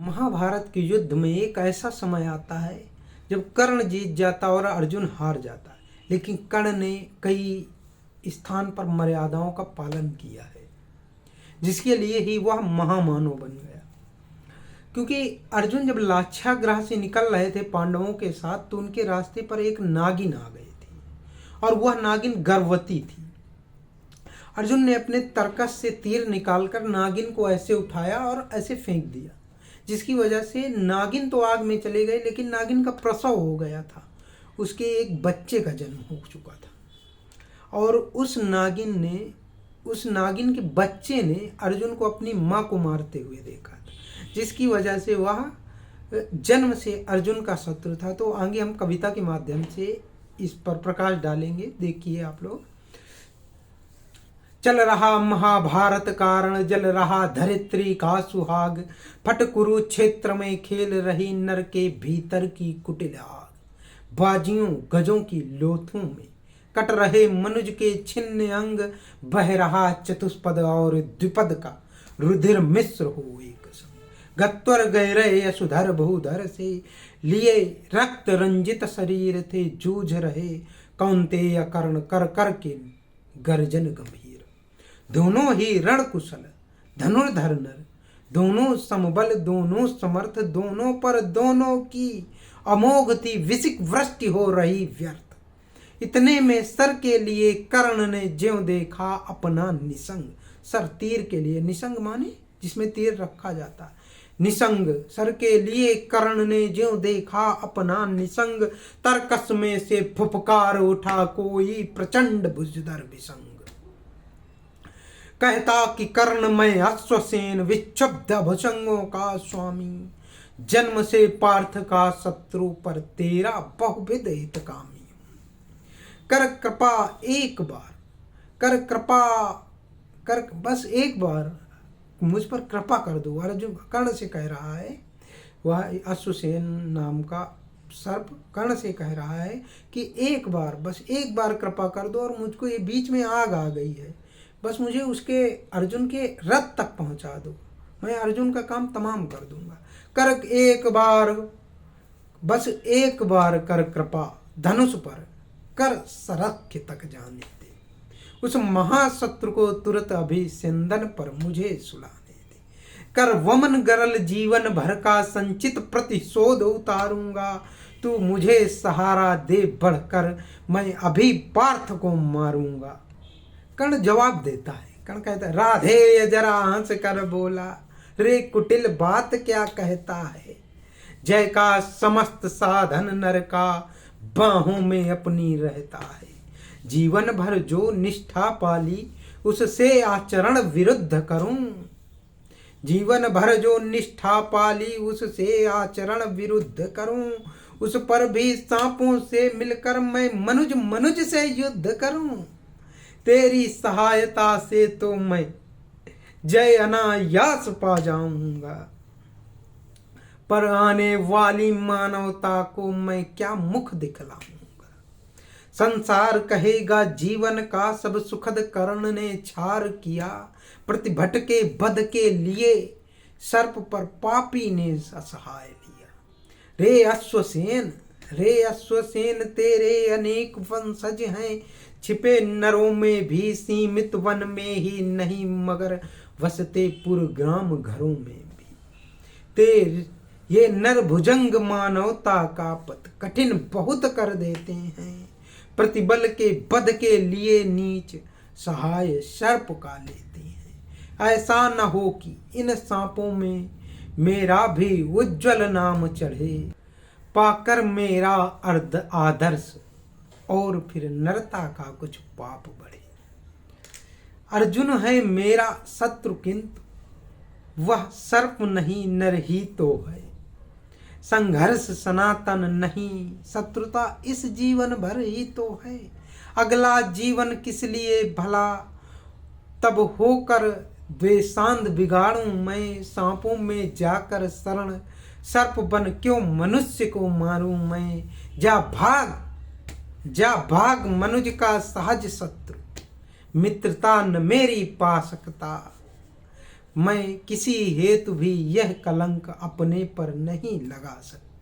महाभारत के युद्ध में एक ऐसा समय आता है जब कर्ण जीत जाता और अर्जुन हार जाता है। लेकिन कर्ण ने कई स्थान पर मर्यादाओं का पालन किया है, जिसके लिए ही वह महामानव बन गया। क्योंकि अर्जुन जब लाक्षागृह से निकल रहे थे पांडवों के साथ, तो उनके रास्ते पर एक नागिन आ गई थी और वह नागिन गर्भवती थी। अर्जुन ने अपने तरकस से तीर निकालकर नागिन को ऐसे उठाया और ऐसे फेंक दिया, जिसकी वजह से नागिन तो आग में चले गए, लेकिन नागिन का प्रसव हो गया था। उसके एक बच्चे का जन्म हो चुका था और उस नागिन के बच्चे ने अर्जुन को अपनी माँ को मारते हुए देखा था, जिसकी वजह से वह जन्म से अर्जुन का शत्रु था। तो आगे हम कविता के माध्यम से इस पर प्रकाश डालेंगे। देखिए आप लोग। चल रहा महाभारत कारण, जल रहा धरित्री का सुहाग, फट कुरुक्षेत्र में खेल रही नर के भीतर की कुटिल आग। बाजियों गजों की लोथों में कट रहे मनुज के छिन्न अंग, बह रहा चतुष्पद और द्विपद का रुधिर मिश्र हो एक संग। गत्वर गहरे यशुधर भूधर से लिए रक्त रंजित शरीर थे, जूझ रहे कौन्तेय कर्ण कर कर के गर्जन गंभीर। दोनों ही रण कुशल धनुर्धर नर, दोनों समबल दोनों समर्थ, दोनों पर दोनों की अमोघ थी विसिक वृष्टि हो रही व्यर्थ। इतने में सर के लिए कर्ण ने ज्यों देखा अपना निसंग। सर तीर के लिए, निसंग माने जिसमें तीर रखा जाता है, निसंग सर के लिए कर्ण ने ज्यों देखा अपना निसंग। तरकस में से फुफकार उठा कोई प्रचंड भुजधर विसंग। कहता कि कर्ण मैं अश्वसेन, विक्षुब्ध भुजंगों का स्वामी, जन्म से पार्थ का शत्रु पर तेरा बहुविध हितकामी। कर कृपा एक बार, कर कृपा कर, बस एक बार मुझ पर कृपा कर दो। अर्जुन कर्ण से कह रहा है, वह अश्वसेन नाम का सर्प कर्ण से कह रहा है कि एक बार, बस एक बार कृपा कर दो और मुझको ये बीच में आग आ गई है, बस मुझे उसके अर्जुन के रथ तक पहुंचा दो, मैं अर्जुन का काम तमाम कर दूंगा। कर एक बार, बस एक बार कर कृपा, धनुष पर कर सरक्य तक जाने दे। उस महाशत्रु को तुरंत अभिसंदन पर मुझे सुलाने दे। कर वमन गरल जीवन भर का संचित प्रतिशोध उतारूंगा। तू मुझे सहारा दे बढ़कर, मैं अभी पार्थ को मारूंगा। कर्ण जवाब देता है, कर्ण कहता है, राधे जरा हंस कर बोला, रे कुटिल बात क्या कहता है। जय का समस्त साधन नर का, बाहों में अपनी रहता है। जीवन भर जो निष्ठा पाली, उससे आचरण विरुद्ध करूं। जीवन भर जो निष्ठा पाली, उससे आचरण विरुद्ध करूं। उस पर भी सांपों से मिलकर मैं मनुज से युद्ध करूं। तेरी सहायता से तो मैं जय अनायास पा जाऊंगा, पर आने वाली मानवता को मैं क्या मुख दिखलाऊंगा। संसार कहेगा जीवन का सब सुखद कर्ण ने छार किया, प्रतिभट के बध के लिए सर्प पर पापी ने असहाय लिया। रे अश्वसेन तेरे अनेक वंशज हैं, छिपे नरों में भी सीमित वन में ही नहीं, मगर वसते पुरग्राम घरों में भी। तेरे ये नर भुजंग मानवता का पथ कठिन बहुत कर देते हैं, प्रतिबल के बध के लिए नीच सहाय सर्प का लेते हैं। ऐसा न हो कि इन सांपों में मेरा भी उज्जवल नाम चढ़े, पाकर मेरा अर्ध आदर्श और फिर नरता का कुछ पाप बढ़े। अर्जुन है मेरा शत्रु, किंतु वह सर्प नहीं नर ही तो है। संघर्ष सनातन नहीं, शत्रुता इस जीवन भर ही तो है। अगला जीवन किस लिए भला, तब होकर द्वेषांध बिगाड़ूं मैं। सांपों में जाकर शरण, सर्प बन क्यों मनुष्य को मारूं मैं। जा भाग मनुज का सहज शत्रु, मित्रता न मेरी पा सकता। मैं किसी हेतु भी यह कलंक अपने पर नहीं लगा सकता।